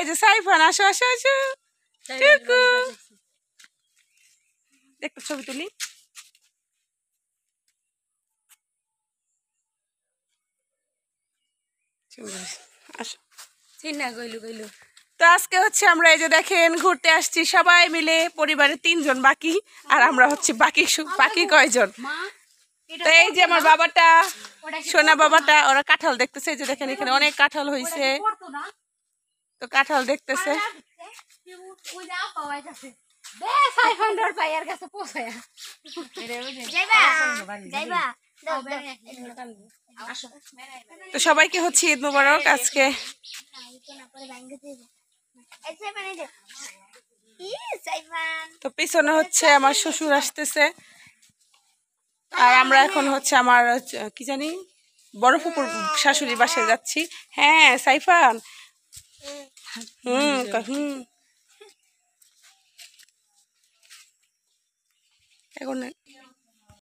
যে সাইফান আসো আসো আসো টুকু একটা ছবি তুলি আসো চিন্না গইলু গইলু তো আজকে হচ্ছে আমরা এই যে দেখেন ঘুরতে আসছি সবাই মিলে পরিবারের 3 জন বাকি আর আমরা হচ্ছে বাকি কয়জন তো এই যে আমার বাবাটা সোনা বাবাটা ওরা কাঁঠাল দেখতেছে এই যে দেখেন এখানে অনেক কাঁঠাল হয়েছে তো কাঁঠাল দেখতেছে তো সবাইকে হচ্ছে ঈদ মোবারক আজকে তো পিছনে হচ্ছে আমার শ্বশুর আসতেছে আর আমরা এখন হচ্ছে আমার কি জানি বড় ফুপুর শাশুড়ির বাসায় যাচ্ছি হ্যাঁ সাইফান এখন